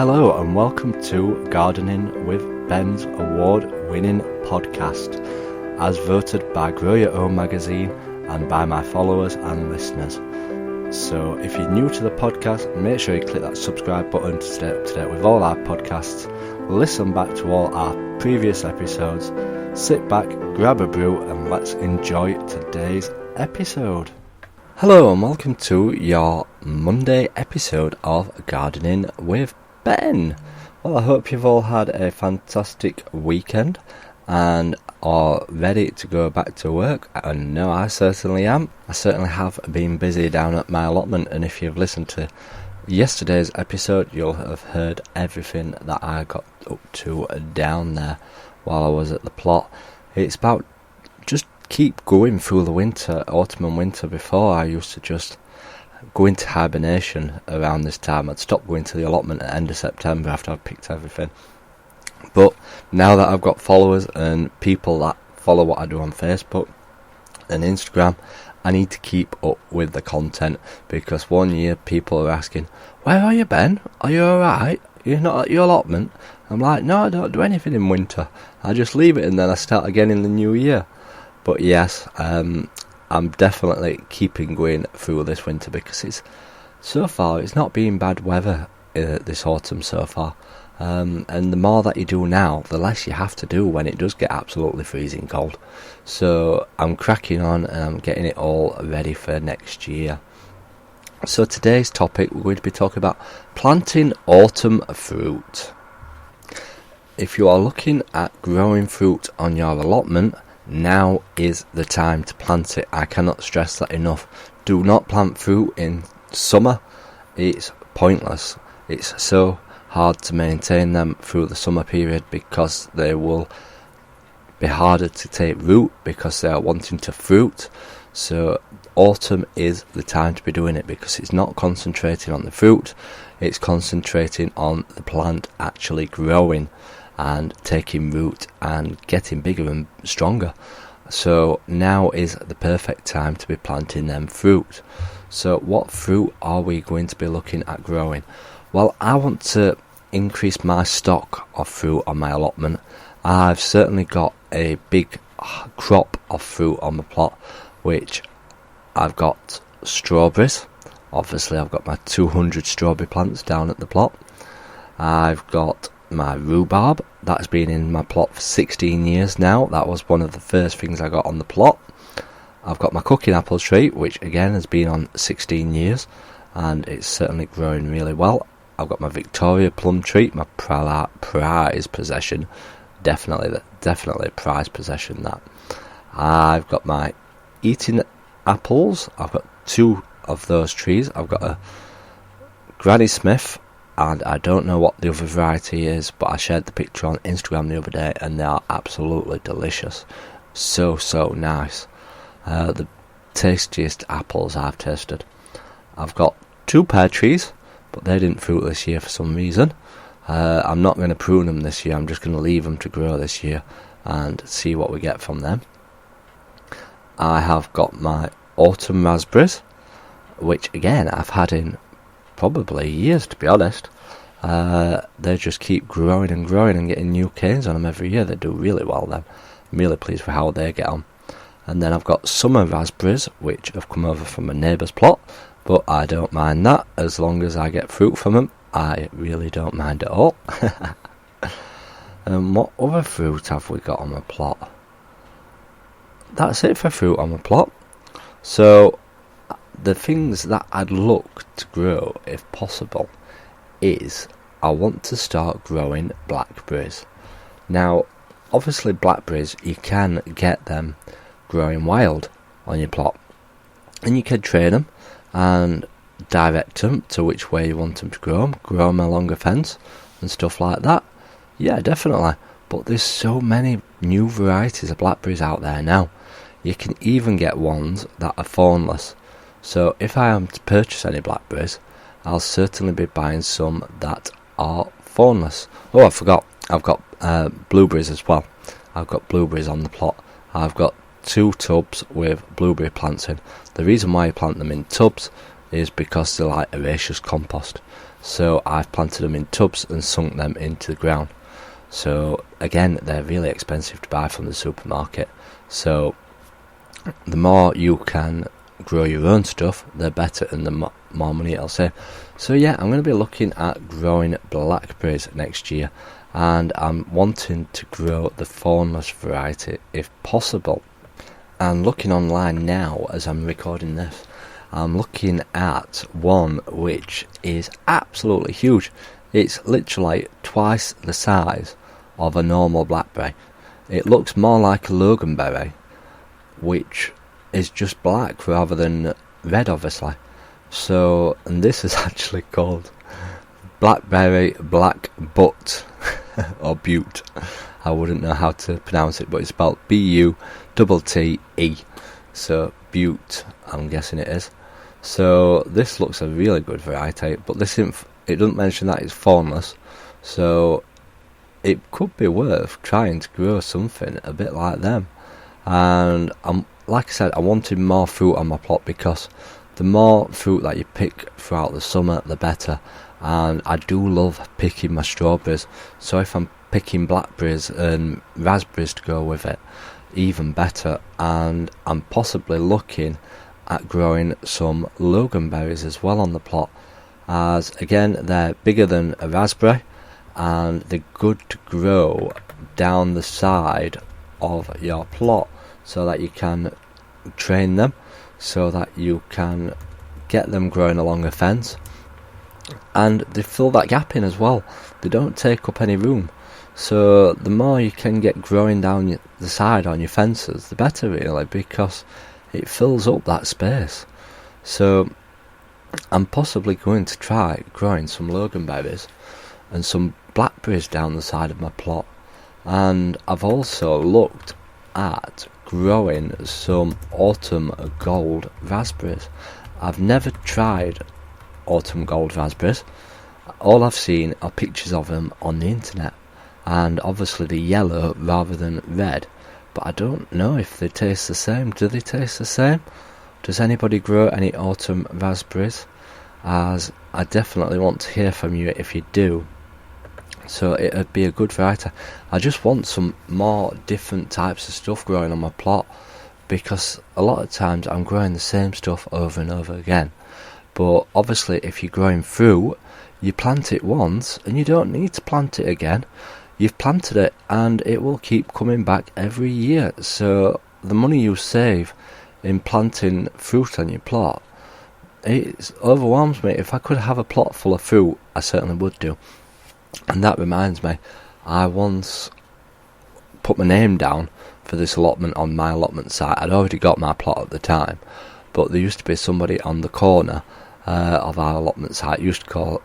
Hello and welcome to Gardening with Ben's award-winning podcast, as voted by Grow Your Own magazine and by my followers and listeners. So if you're new to the podcast, make sure you click that subscribe button to stay up to date with all our podcasts, listen back to all our previous episodes, sit back, grab a brew and let's enjoy today's episode. Hello and welcome to your Monday episode of Gardening with Ben. Well, I hope you've all had a fantastic weekend and are ready to go back to work. And no, I certainly am. I certainly have been busy down at my allotment, and if you've listened to yesterday's episode, you'll have heard everything that I got up to down there while I was at the plot. It's about just keep going through the winter, autumn and winter. Before, I used to just go into hibernation around this time. I'd stop going to the allotment at the end of September after I'd picked everything. But now that I've got followers and people that follow what I do on Facebook and Instagram, I need to keep up with the content, because one year people are asking, "Where are you, Ben? Are you alright? You're not at your allotment?" I'm like, "No, I don't do anything in winter. I just leave it and then I start again in the new year." But yes, I'm definitely keeping going through this winter, because it's not been bad weather this autumn so far. And the more that you do now, the less you have to do when it does get absolutely freezing cold. So I'm cracking on and I'm getting it all ready for next year. So today's topic, we're going to be talking about planting autumn fruit. If you are looking at growing fruit on your allotment, now is the time to plant it. I cannot stress that enough. Do not plant fruit in summer. It's pointless. It's so hard to maintain them through the summer period, because they will be harder to take root because they are wanting to fruit. So autumn is the time to be doing it, because it's not concentrating on the fruit, it's concentrating on the plant actually growing and taking root and getting bigger and stronger. So now is the perfect time to be planting them fruit. So what fruit are we going to be looking at growing? Well, I want to increase my stock of fruit on my allotment. I've certainly got a big crop of fruit on the plot, which I've got strawberries. Obviously I've got my 200 strawberry plants down at the plot. I've got my rhubarb, that's been in my plot for 16 years now. That was one of the first things I got on the plot. I've got my cooking apple tree, which again has been on 16 years, and it's certainly growing really well. I've got my Victoria plum tree, my prize possession, definitely a prize possession that. I've got my eating apples. I've got two of those trees. I've got a Granny Smith, and I don't know what the other variety is, but I shared the picture on Instagram the other day, and they are absolutely delicious. So nice. The tastiest apples I've tasted. I've got two pear trees, but they didn't fruit this year for some reason. I'm not going to prune them this year. I'm just going to leave them to grow this year and see what we get from them. I have got my autumn raspberries, which again I've had in probably years, to be honest. They just keep growing and growing and getting new canes on them every year. They do really well then. I'm really pleased with how they get on. And then I've got summer raspberries, which have come over from a neighbour's plot, but I don't mind that as long as I get fruit from them. I really don't mind at all. And what other fruit have we got on the plot? That's it for fruit on the plot. So the things that I'd look to grow, if possible, is I want to start growing blackberries. Now, obviously blackberries, you can get them growing wild on your plot, and you can train them and direct them to which way you want them to grow them along a fence and stuff like that. Yeah, definitely. But there's so many new varieties of blackberries out there now. You can even get ones that are thornless. So if I am to purchase any blackberries, I'll certainly be buying some that are thornless. Oh, I forgot, I've got blueberries as well. I've got blueberries on the plot. I've got 2 tubs with blueberry plants in. The reason why I plant them in tubs is because they're like herbaceous compost. so I've planted them in tubs and sunk them into the ground. So again, they're really expensive to buy from the supermarket, so the more you can grow your own stuff, the better, and the more money it'll save. So yeah, I'm going to be looking at growing blackberries next year, and I'm wanting to grow the thornless variety if possible. And looking online now as I'm recording this, I'm looking at one which is absolutely huge. It's literally twice the size of a normal blackberry. It looks more like a loganberry, which is just black rather than red, obviously. So, and this is actually called blackberry black butt or butte. I wouldn't know how to pronounce it, but it's spelled B-U-T-T-E. So butte, I'm guessing it is. So this looks a really good variety, but this it doesn't mention that it's thornless, so it could be worth trying to grow something a bit like them. And like I said, I wanted more fruit on my plot, because the more fruit that you pick throughout the summer, the better. And I do love picking my strawberries, so if I'm picking blackberries and raspberries to go with it, even better. And I'm possibly looking at growing some loganberries as well on the plot, as again, they're bigger than a raspberry and they're good to grow down the side of your plot, so that you can train them, so that you can get them growing along a fence, and they fill that gap in as well. They don't take up any room, so the more you can get growing down the side on your fences, the better, really, because it fills up that space. So I'm possibly going to try growing some loganberries and some blackberries down the side of my plot. And I've also looked at growing some autumn gold raspberries. I've never tried autumn gold raspberries. All I've seen are pictures of them on the internet, and obviously the yellow rather than red, but I don't know if they taste the same. Do they taste the same? Does anybody grow any autumn raspberries? As I definitely want to hear from you if you do. So it'd be a good variety. I just want some more different types of stuff growing on my plot, because a lot of times I'm growing the same stuff over and over again. But obviously if you're growing fruit, you plant it once and you don't need to plant it again. You've planted it and it will keep coming back every year. So the money you save in planting fruit on your plot, it overwhelms me. If I could have a plot full of fruit, I certainly would do. And that reminds me, I once put my name down for this allotment on my allotment site. I'd already got my plot at the time, but there used to be somebody on the corner of our allotment site. It used to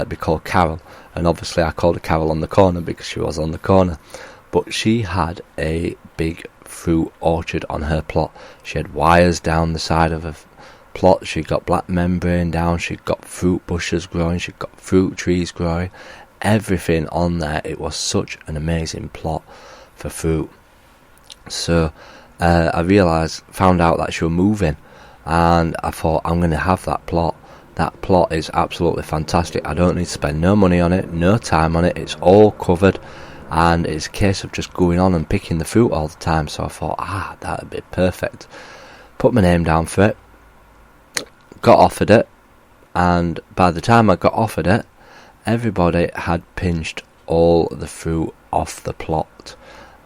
be called Carol, and obviously I called her Carol on the corner because she was on the corner. But she had a big fruit orchard on her plot. She had wires down the side of her plot. She got black membrane down. She got fruit bushes growing. She got fruit trees growing. Everything on there. It was such an amazing plot for fruit. So I found out that she was moving, and I thought, I'm going to have that plot. That plot is absolutely fantastic. I don't need to spend no money on it, no time on it. It's all covered, and it's a case of just going on and picking the fruit all the time. So I thought, that'd be perfect. Put my name down for it, got offered it, and by the time I got offered it, everybody had pinched all the fruit off the plot.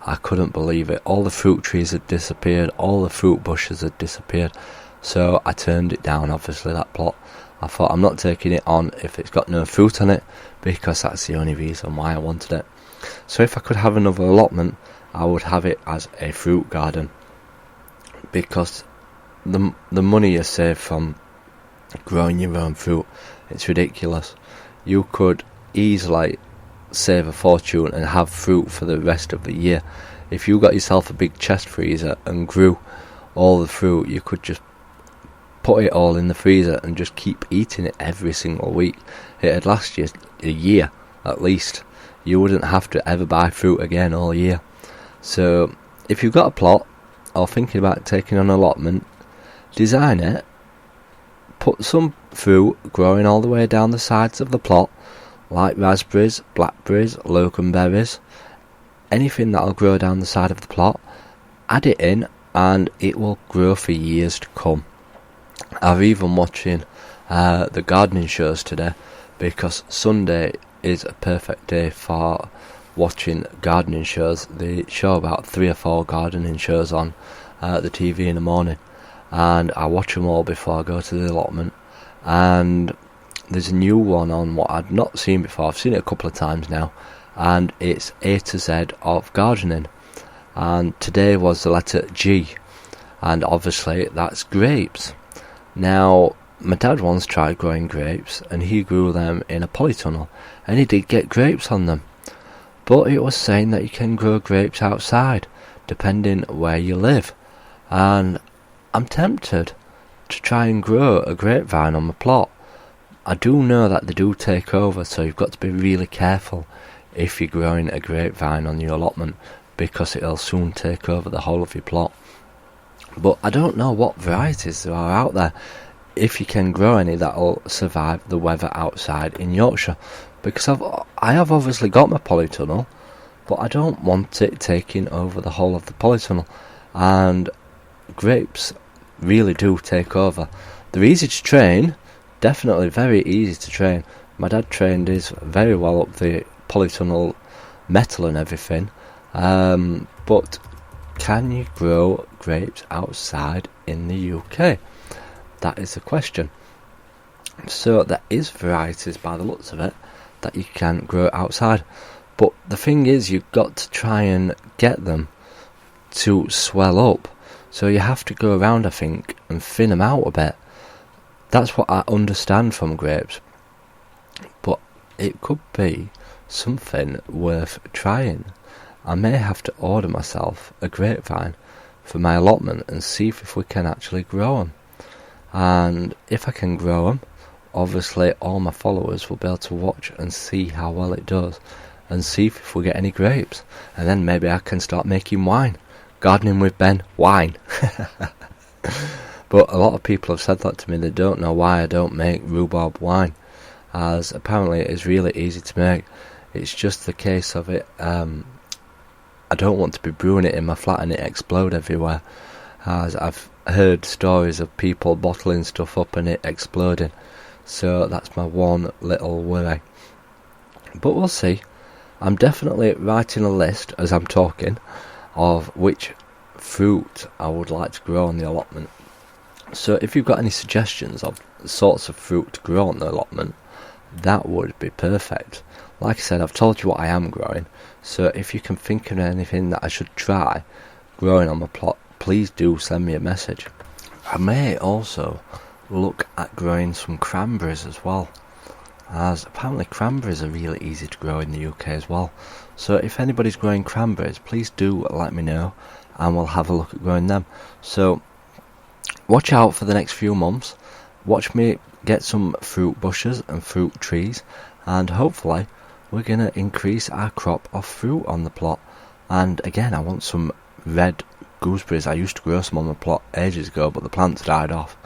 I couldn't believe it. All the fruit trees had disappeared, all the fruit bushes had disappeared. So I turned it down, obviously, that plot. I thought, I'm not taking it on if it's got no fruit on it, because that's the only reason why I wanted it. So if I could have another allotment, I would have it as a fruit garden, because the money you save from growing your own fruit, it's ridiculous. You could easily save a fortune and have fruit for the rest of the year. If you got yourself a big chest freezer and grew all the fruit, you could just put it all in the freezer and just keep eating it every single week. It'd last you a year at least. You wouldn't have to ever buy fruit again all year. So if you've got a plot or thinking about taking on an allotment, design it, put some fruit growing all the way down the sides of the plot, like raspberries, blackberries, loganberries, anything that'll grow down the side of the plot, add it in and it will grow for years to come. I've even watching the gardening shows today, because Sunday is a perfect day for watching gardening shows. They show about 3 or 4 gardening shows on the TV in the morning, and I watch them all before I go to the allotment. And there's a new one on what I'd not seen before. I've seen it a couple of times now, and it's A to Z of gardening. And today was the letter G, and obviously that's grapes. Now, my dad once tried growing grapes, and he grew them in a polytunnel, and he did get grapes on them. But it was saying that you can grow grapes outside, depending where you live. And I'm tempted to try and grow a grapevine on my plot. I do know that they do take over, so you've got to be really careful if you're growing a grapevine on your allotment, because it'll soon take over the whole of your plot. But I don't know what varieties there are out there, if you can grow any that'll survive the weather outside in Yorkshire, because I have obviously got my polytunnel, but I don't want it taking over the whole of the polytunnel, and grapes really do take over. They're easy to train, definitely very easy to train. My dad trained his very well up the polytunnel metal and everything, but can you grow grapes outside in the UK? That is the question. So there is varieties by the looks of it that you can grow outside, but the thing is, you've got to try and get them to swell up, so you have to go around, I think, and thin them out a bit. That's what I understand from grapes, but it could be something worth trying. I may have to order myself a grapevine for my allotment and see if we can actually grow them. And if I can grow them, obviously all my followers will be able to watch and see how well it does, and see if we get any grapes, and then maybe I can start making wine. Gardening with Ben, wine. But a lot of people have said that to me. They don't know why I don't make rhubarb wine, as apparently it is really easy to make. It's just the case of it, I don't want to be brewing it in my flat and it explode everywhere, as I've heard stories of people bottling stuff up and it exploding. So that's my one little worry. But we'll see. I'm definitely writing a list as I'm talking of which fruit I would like to grow on the allotment. So if you've got any suggestions of sorts of fruit to grow on the allotment, that would be perfect. Like I said, I've told you what I am growing, so if you can think of anything that I should try growing on my plot, please do send me a message. I may also look at growing some cranberries as well, as apparently cranberries are really easy to grow in the UK as well. So if anybody's growing cranberries, please do let me know and we'll have a look at growing them. So watch out for the next few months. Watch me get some fruit bushes and fruit trees, and hopefully we're going to increase our crop of fruit on the plot. And again, I want some red gooseberries. I used to grow some on the plot ages ago, but the plants died off.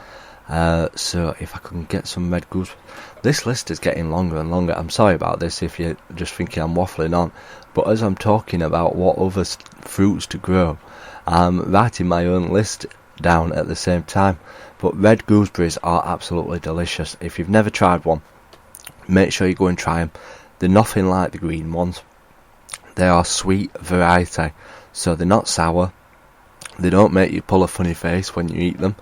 So if I can get some red gooseberries. This list is getting longer and longer. I'm sorry about this if you're just thinking I'm waffling on, but as I'm talking about what other fruits to grow, I'm writing my own list down at the same time. But red gooseberries are absolutely delicious. If you've never tried one, make sure you go and try them. They're nothing like the green ones. They are sweet variety, so they're not sour. They don't make you pull a funny face when you eat them,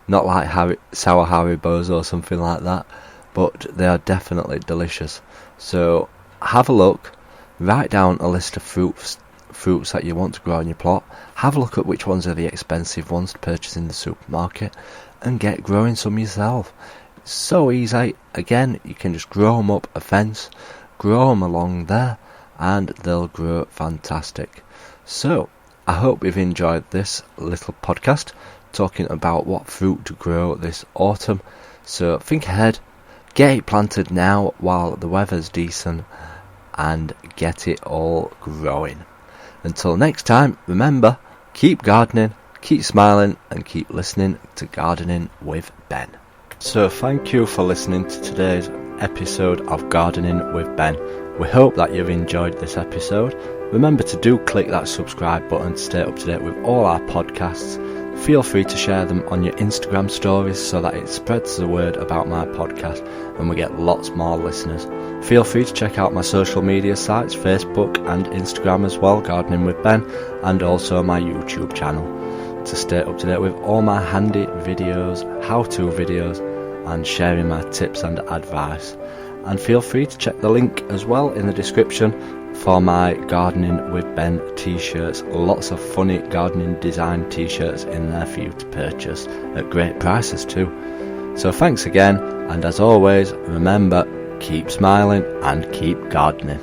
not like sour Haribos or something like that, but they are definitely delicious. So have a look, write down a list of fruits that you want to grow on your plot, have a look at which ones are the expensive ones to purchase in the supermarket, and get growing some yourself. It's so easy. Again, you can just grow them up a fence, grow them along there, and they'll grow fantastic. So I hope you've enjoyed this little podcast talking about what fruit to grow this autumn. So think ahead, get it planted now while the weather's decent, and get it all growing. Until next time, remember, keep gardening, keep smiling, and keep listening to Gardening with Ben. So thank you for listening to today's episode of Gardening with Ben. We hope that you've enjoyed this episode. Remember to do click that subscribe button to stay up to date with all our podcasts. Feel free to share them on your Instagram stories so that it spreads the word about my podcast and we get lots more listeners. Feel free to check out my social media sites, Facebook and Instagram as well, Gardening with Ben, and also my YouTube channel, to stay up to date with all my handy videos, how-to videos, and sharing my tips and advice. And feel free to check the link as well in the description for my Gardening with Ben t-shirts. Lots of funny gardening design t-shirts in there for you to purchase at great prices too. So thanks again, and as always, remember, keep smiling and keep gardening.